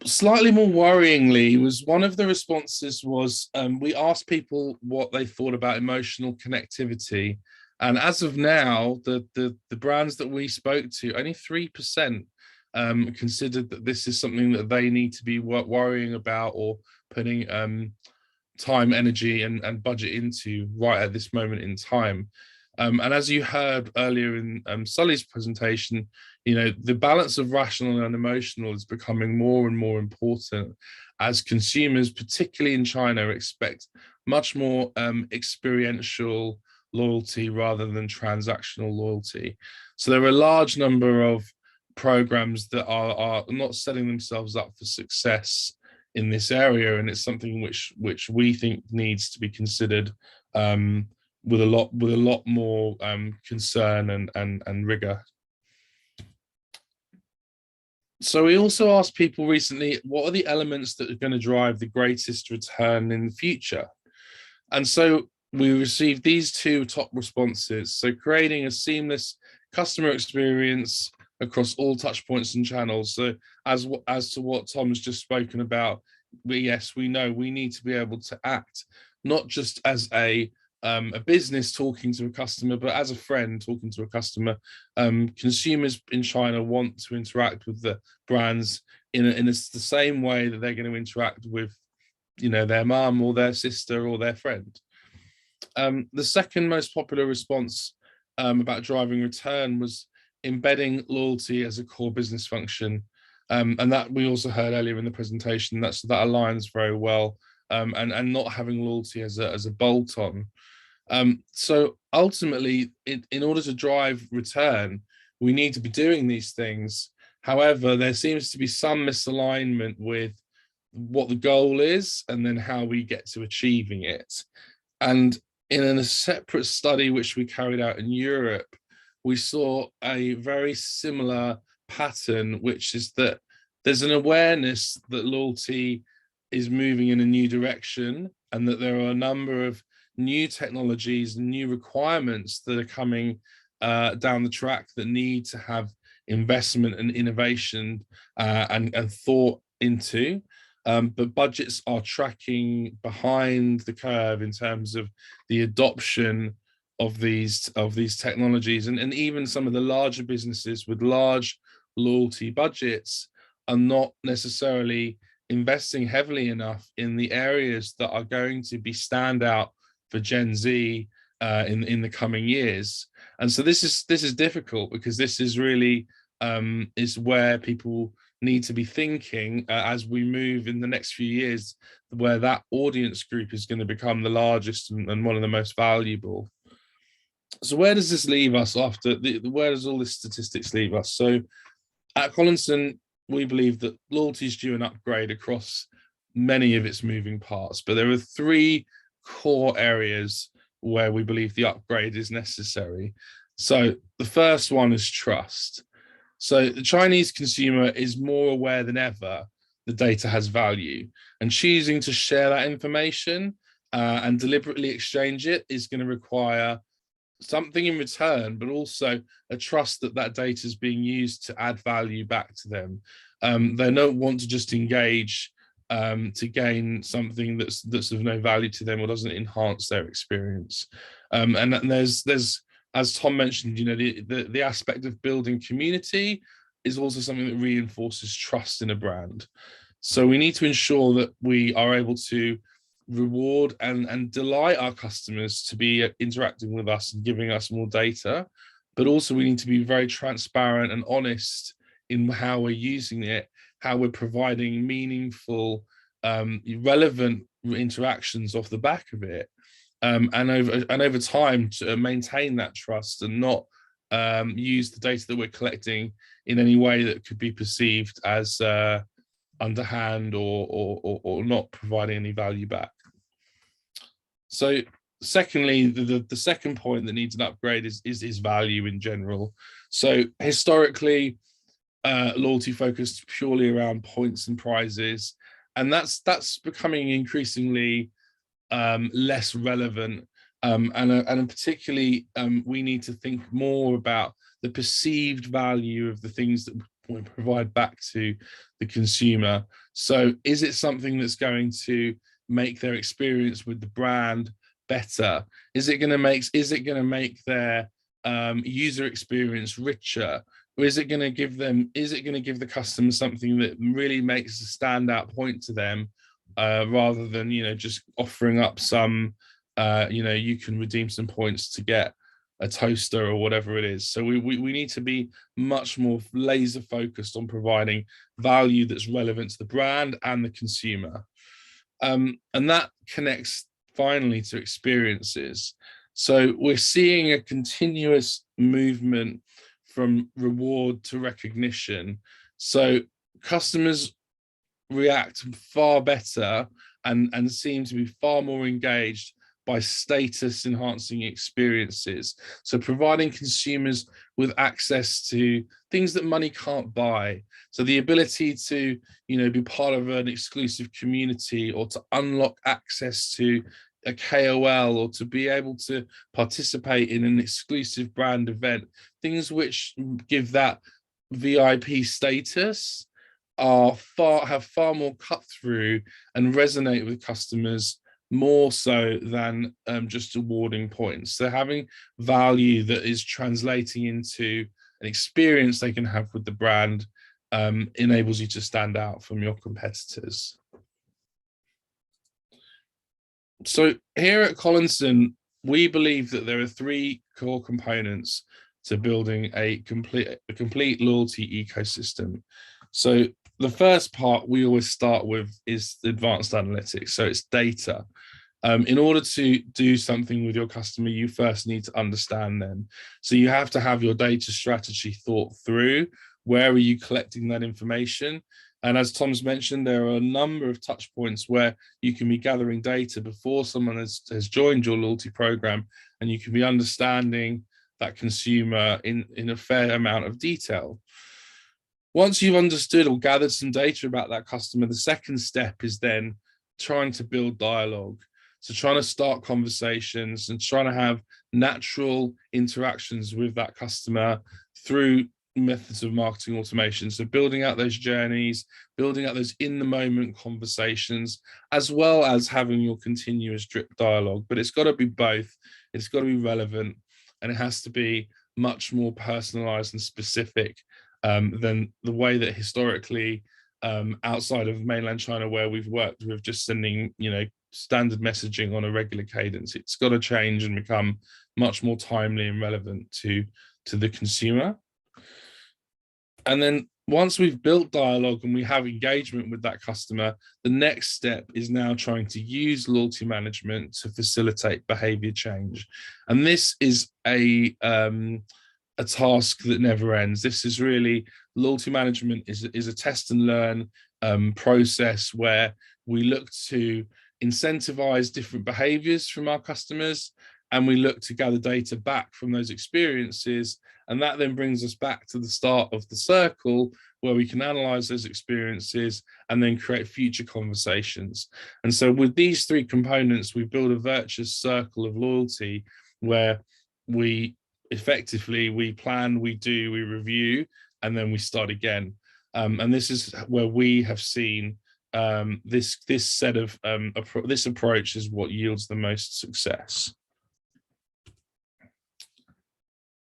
D: Slightly more worryingly, was one of the responses was we asked people what they thought about emotional connectivity. And as of now, the brands that we spoke to, only 3% considered that this is something that they need to be worrying about or putting time, energy, and budget into right at this moment in time. And as you heard earlier in Sully's presentation, the balance of rational and emotional is becoming more and more important as consumers, particularly in China, expect much more experiential loyalty rather than transactional loyalty. So there are a large number of programs that are not setting themselves up for success in this area, and it's something which we think needs to be considered with a lot more concern and rigor. So we also asked people recently, what are the elements that are going to drive the greatest return in the future? And so we received these two top responses. So creating a seamless customer experience across all touch points and channels. So as to what Tom's just spoken about, yes, we know we need to be able to act not just as a business talking to a customer, but as a friend talking to a customer. Consumers in China want to interact with the brands in the same way that they're going to interact with, their mum or their sister or their friend. The second most popular response about driving return was embedding loyalty as a core business function. And that we also heard earlier in the presentation, that aligns very well, and not having loyalty as a bolt-on. So ultimately, in order to drive return, we need to be doing these things. However, there seems to be some misalignment with what the goal is and then how we get to achieving it. And in a separate study which we carried out in Europe, we saw a very similar pattern, which is that there's an awareness that loyalty is moving in a new direction, and that there are a number of new technologies and new requirements that are coming down the track that need to have investment and innovation and thought into. But budgets are tracking behind the curve in terms of the adoption of these technologies, and even some of the larger businesses with large loyalty budgets are not necessarily investing heavily enough in the areas that are going to be standout for Gen Z in the coming years. And so this is difficult, because this is really is where people need to be thinking as we move in the next few years, where that audience group is going to become the largest and one of the most valuable. So where does this leave us after where does all this statistics leave us? So at Collinson, we believe that loyalty is due an upgrade across many of its moving parts, but there are three core areas where we believe the upgrade is necessary. So the first one is trust. So the Chinese consumer is more aware than ever the data has value, and choosing to share that information and deliberately exchange it is going to require something in return, but also a trust that that data is being used to add value back to them. They don't want to just engage to gain something that's of no value to them or doesn't enhance their experience. And there's as Tom mentioned, the aspect of building community is also something that reinforces trust in a brand. So we need to ensure that we are able to reward and delight our customers to be interacting with us and giving us more data, but also we need to be very transparent and honest in how we're using it, how we're providing meaningful, relevant interactions off the back of it, and over time to maintain that trust and not use the data that we're collecting in any way that could be perceived as underhand or not providing any value back. So secondly, the second point that needs an upgrade is value in general. So historically, loyalty focused purely around points and prizes, and that's becoming increasingly less relevant, and particularly we need to think more about the perceived value of the things that we provide back to the consumer. So is it something that's going to make their experience with the brand better? Is it going to make their user experience richer? Or is it going to give the customer something that really makes a standout point to them, rather than just offering up some you can redeem some points to get a toaster or whatever it is. So we need to be much more laser focused on providing value that's relevant to the brand and the consumer, and that connects finally to experiences. So we're seeing a continuous movement from reward to recognition. So customers react far better and seem to be far more engaged by status enhancing experiences. So providing consumers with access to things that money can't buy. So the ability to, be part of an exclusive community, or to unlock access to a KOL, or to be able to participate in an exclusive brand event, things which give that VIP status have far more cut through and resonate with customers more so than just awarding points. So having value that is translating into an experience they can have with the brand enables you to stand out from your competitors. So here at Collinson, we believe that there are 3 core components to building a complete loyalty ecosystem. So the first part we always start with is advanced analytics. So it's data. In order to do something with your customer, you first need to understand them. So you have to have your data strategy thought through. Where are you collecting that information? And as Tom's mentioned, there are a number of touch points where you can be gathering data before someone has joined your loyalty program, and you can be understanding that consumer in a fair amount of detail. Once you've understood or gathered some data about that customer, the second step is then trying to build dialogue. So trying to start conversations and trying to have natural interactions with that customer through methods of marketing automation. So building out those journeys, building out those in the moment conversations, as well as having your continuous drip dialogue. But it's got to be both. It's got to be relevant, and it has to be much more personalized and specific than the way that historically outside of mainland China, where we've worked with just sending, standard messaging on a regular cadence. It's got to change and become much more timely and relevant to the consumer. And then once we've built dialogue and we have engagement with that customer, the next step is now trying to use loyalty management to facilitate behavior change. And this is a task that never ends. This is really, loyalty management is a test and learn process where we look to incentivize different behaviors from our customers, and we look to gather data back from those experiences. And that then brings us back to the start of the circle, where we can analyze those experiences and then create future conversations. And so with these 3 components, we build a virtuous circle of loyalty where we effectively, we plan, we do, we review, and then we start again. And this is where we have seen this approach is what yields the most success.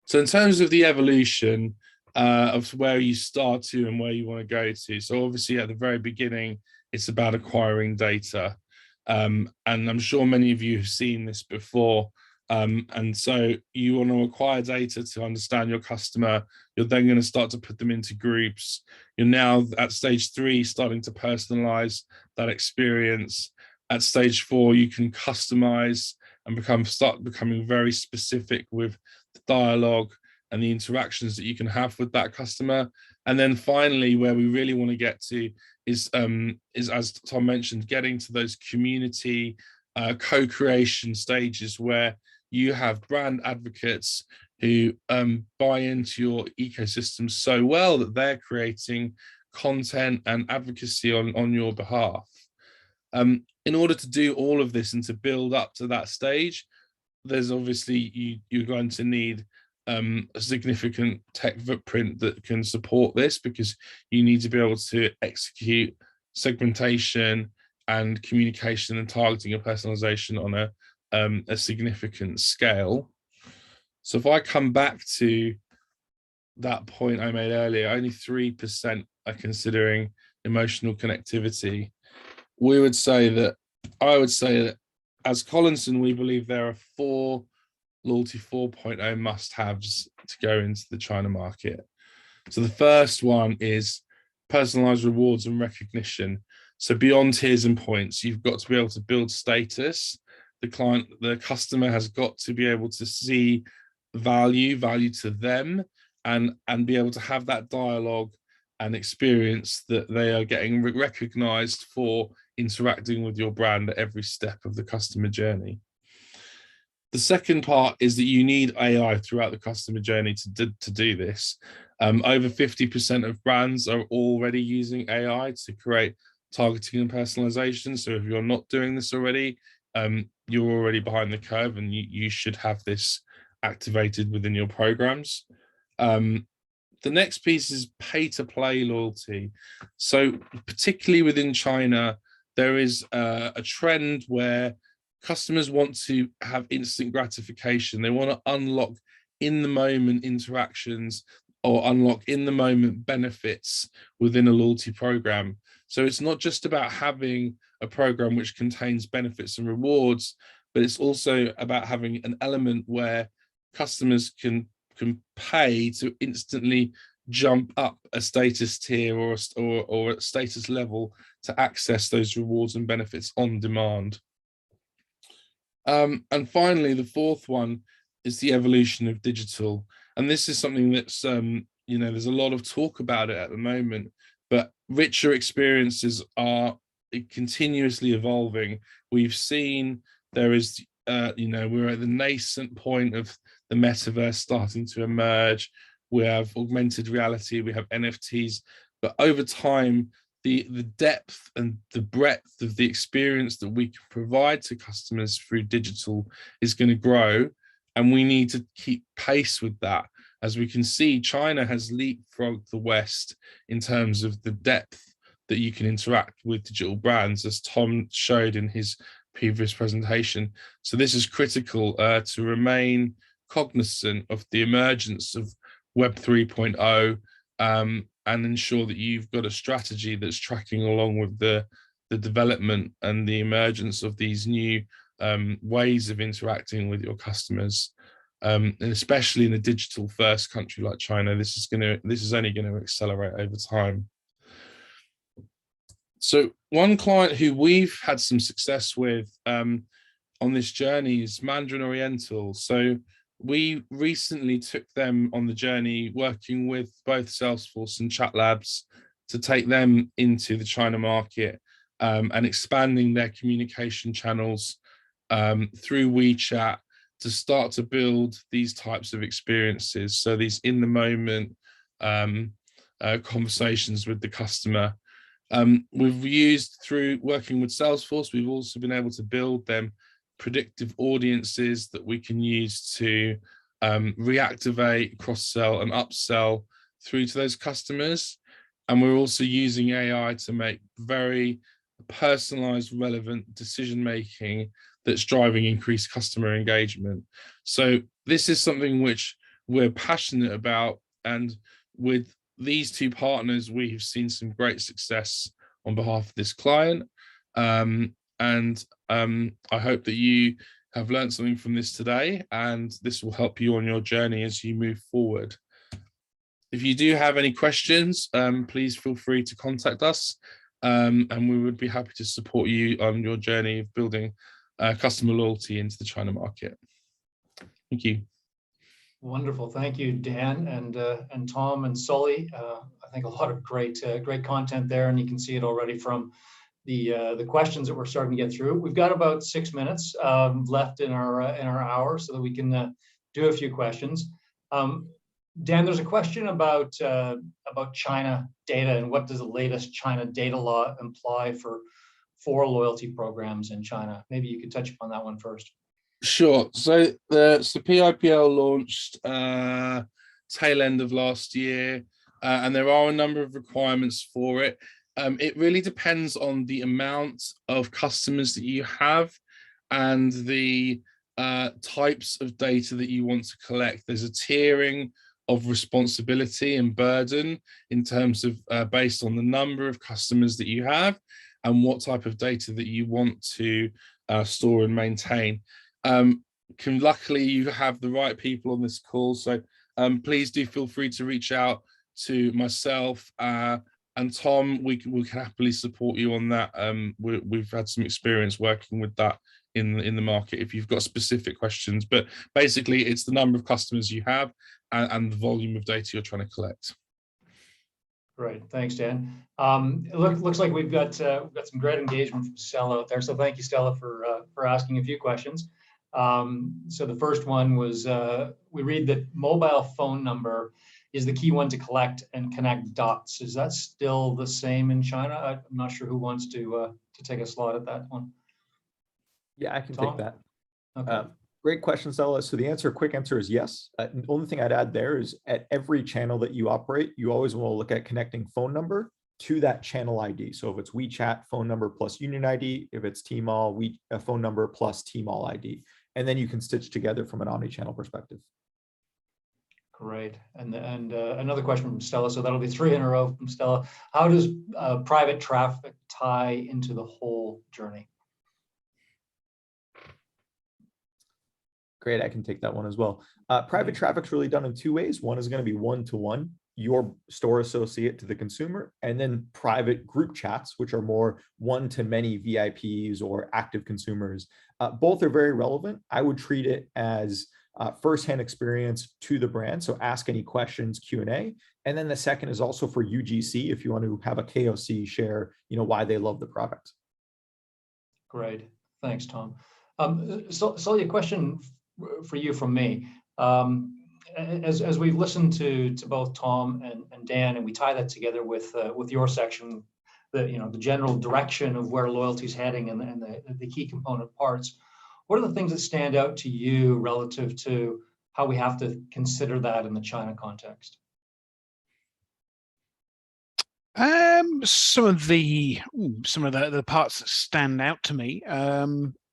D: So in terms of the evolution of where you start to and where you want to go to, so obviously at the very beginning, it's about acquiring data. And I'm sure many of you have seen this before. And so you want to acquire data to understand your customer. You're then going to start to put them into groups. You're now at stage 3, starting to personalize that experience. At stage 4, you can customize and start becoming very specific with the dialogue and the interactions that you can have with that customer. And then finally, where we really want to get to is as Tom mentioned, getting to those community co-creation stages where you have brand advocates who buy into your ecosystem so well that they're creating content and advocacy on your behalf. In order to do all of this and to build up to that stage, there's obviously you're going to need a significant tech footprint that can support this, because you need to be able to execute segmentation and communication and targeting and personalization on a significant scale. So if I come back to that point I made earlier, only 3% are considering emotional connectivity. I would say that as Collinson, we believe there are 4 loyalty 4.0 must-haves to go into the China market. So the first one is personalized rewards and recognition. So beyond tiers and points, you've got to be able to build status. The customer has got to be able to see value to them, and be able to have that dialogue and experience that they are getting recognized for interacting with your brand at every step of the customer journey. The second part is that you need AI throughout the customer journey to do this. Over 50% of brands are already using AI to create targeting and personalization. So if you're not doing this already, you're already behind the curve, and you should have this activated within your programs. The next piece is pay-to-play loyalty. So particularly within China, there is a trend where customers want to have instant gratification. They want to unlock in-the-moment interactions or unlock in-the-moment benefits within a loyalty program. So it's not just about having a program which contains benefits and rewards, but it's also about having an element where customers can pay to instantly jump up a status tier or a status level to access those rewards and benefits on demand. And finally, the fourth one is the evolution of digital. And this is something that's, there's a lot of talk about it at the moment, but richer experiences are continuously evolving. We've seen there is, we're at the nascent point of the metaverse starting to emerge. We have augmented reality, we have NFTs, but over time, the depth and the breadth of the experience that we can provide to customers through digital is going to grow, and we need to keep pace with that. As we can see, China has leapfrogged the West in terms of the depth that you can interact with digital brands, as Tom showed in his previous presentation. So this is critical to remain cognizant of the emergence of Web 3.0 and ensure that you've got a strategy that's tracking along with the development and the emergence of these new ways of interacting with your customers. And especially in a digital first country like China, this is only going to accelerate over time. So one client who we've had some success with on this journey is Mandarin Oriental. So we recently took them on the journey working with both Salesforce and ChatLabs to take them into the China market and expanding their communication channels through WeChat to start to build these types of experiences. So these in-the-moment conversations with the customer. We've used, through working with Salesforce, we've also been able to build them predictive audiences that we can use to reactivate, cross-sell and upsell through to those customers. And we're also using AI to make very personalized, relevant decision-making that's driving increased customer engagement. So this is something which we're passionate about. And with these two partners, we have seen some great success on behalf of this client. I hope that you have learned something from this today, and this will help you on your journey as you move forward. If you do have any questions, please feel free to contact us, and we would be happy to support you on your journey of building customer loyalty into the China market. Thank you.
A: Wonderful, thank you, Dan and Tom and Sully. I think a lot of great content there, and you can see it already from the questions that we're starting to get through. We've got about 6 minutes left in our hour, so that we can do a few questions. Dan, there's a question about China data and what does the latest China data law imply for loyalty programs in China? Maybe you could touch upon that one first.
D: Sure. So the PIPL launched tail end of last year, and there are a number of requirements for it. It really depends on the amount of customers that you have and the types of data that you want to collect. There's a tiering of responsibility and burden in terms of based on the number of customers that you have and what type of data that you want to store and maintain. Luckily, you have the right people on this call, so please do feel free to reach out to myself and Tom. We can happily support you on that. We've had some experience working with that in the market if you've got specific questions, but basically it's the number of customers you have and the volume of data you're trying to collect.
A: Great, thanks, Dan. It looks like we've got some great engagement from Stella out there, so thank you, Stella, for asking a few questions. So the first one was, we read that mobile phone number is the key one to collect and connect dots. Is that still the same in China? I'm not sure who wants to take a slot at that one.
C: Yeah, I can
A: Tom?
C: take that.
A: Okay.
C: Great question, Stella. So the quick answer is yes. The only thing I'd add there is at every channel that you operate, you always want to look at connecting phone number to that channel ID. So if it's WeChat, phone number plus union ID, if it's Tmall, phone number plus Tmall ID. And then you can stitch together from an omni-channel perspective.
A: Great. And another question from Stella. So that'll be 3 in a row from Stella. How does private traffic tie into the whole journey?
C: Great, I can take that one as well. Private traffic's really done in 2 ways. One is going to be one-to-one, your store associate to the consumer, and then private group chats, which are more one-to-many VIPs or active consumers. Both are very relevant. I would treat it as firsthand experience to the brand. So ask any questions, Q&A. And then the second is also for UGC, if you want to have a KOC share, why they love the product.
A: Great, thanks, Tom. Sully, a question for you from me. As we've listened to both Tom and Dan, and we tie that together with your section, the general direction of where loyalty is heading and the key component parts. What are the things that stand out to you relative to how we have to consider that in the China context?
B: Some of the parts that stand out to me.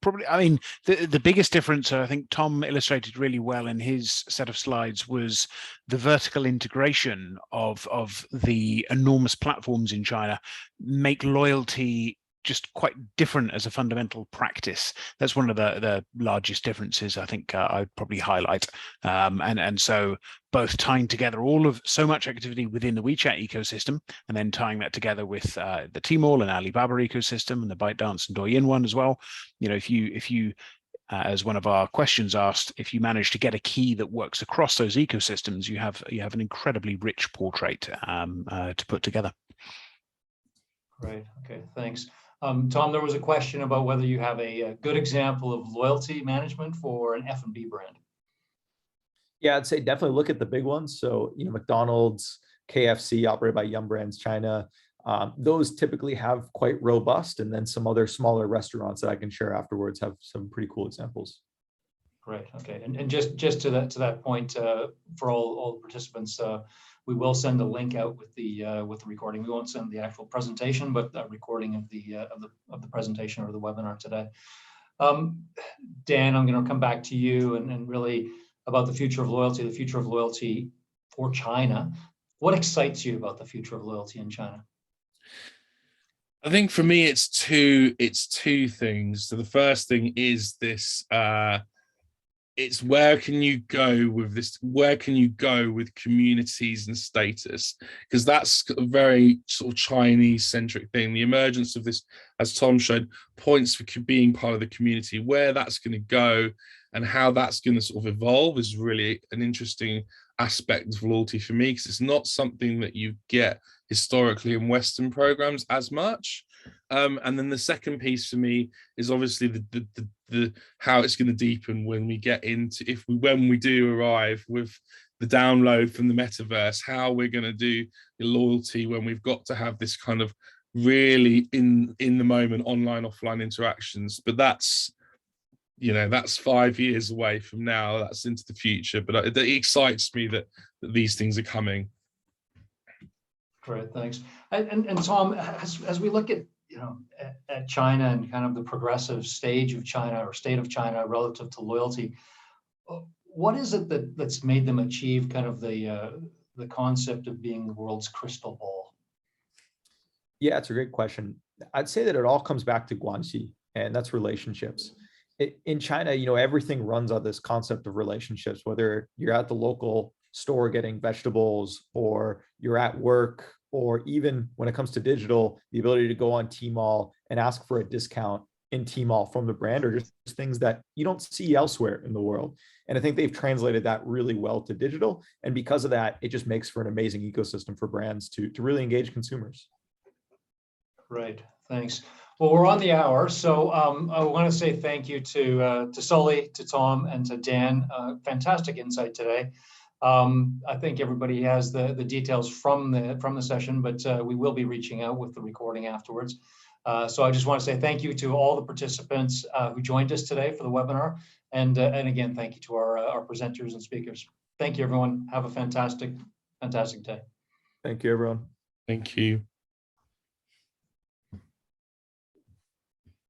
B: Probably, I mean, the biggest difference, I think Tom illustrated really well in his set of slides, was the vertical integration of the enormous platforms in China make loyalty just quite different as a fundamental practice. That's one of the largest differences I think I'd probably highlight. And so both tying together so much activity within the WeChat ecosystem, and then tying that together with the Tmall and Alibaba ecosystem and the ByteDance and Douyin one as well. If you as one of our questions asked, if you manage to get a key that works across those ecosystems, you have an incredibly rich portrait to put together.
A: Great. Okay, thanks. Tom, there was a question about whether you have a good example of loyalty management for an F&B brand.
C: Yeah, I'd say definitely look at the big ones. So, McDonald's, KFC, operated by Yum Brands China. Those typically have quite robust, and then some other smaller restaurants that I can share afterwards have some pretty cool examples.
A: Great. Okay. And just to that point, for all participants, we will send a link out with the recording. We won't send the actual presentation, but a recording of the presentation or the webinar today. Dan, I'm going to come back to you and really about the future of loyalty for China. What excites you about the future of loyalty in China?
D: I think for me, it's two things. So the first thing is this. It's where can you go with this? Where can you go with communities and status? Because that's a very sort of Chinese-centric thing. The emergence of this, as Tom showed, points for being part of the community. Where that's going to go and how that's going to sort of evolve is really an interesting aspect of loyalty for me, because it's not something that you get historically in Western programs as much. And then the second piece for me is obviously the how it's going to deepen when we get into when we do arrive with the download from the metaverse, how we're going to do the loyalty when we've got to have this kind of really in the moment online offline interactions. But that's 5 years away from now. That's into the future. But it excites me that these things are coming.
A: Great, thanks. And Tom, as we look at at China and kind of the progressive stage of China or state of China relative to loyalty, what is it that's made them achieve kind of the concept of being the world's crystal ball?
C: Yeah, it's a great question. I'd say that it all comes back to guanxi, and that's relationships. In China, everything runs on this concept of relationships, whether you're at the local store getting vegetables, or you're at work, or even when it comes to digital, the ability to go on Tmall and ask for a discount in Tmall from the brand, or just things that you don't see elsewhere in the world. And I think they've translated that really well to digital. And because of that, it just makes for an amazing ecosystem for brands to really engage consumers.
A: Great, thanks. Well, we're on the hour, so I want to say thank you to Sully, to Tom, and to Dan. Fantastic insight today. I think everybody has the details from the session, but we will be reaching out with the recording afterwards. So I just want to say thank you to all the participants who joined us today for the webinar. And again, thank you to our presenters and speakers. Thank you, everyone. Have a fantastic day.
C: Thank you, everyone.
D: Thank you.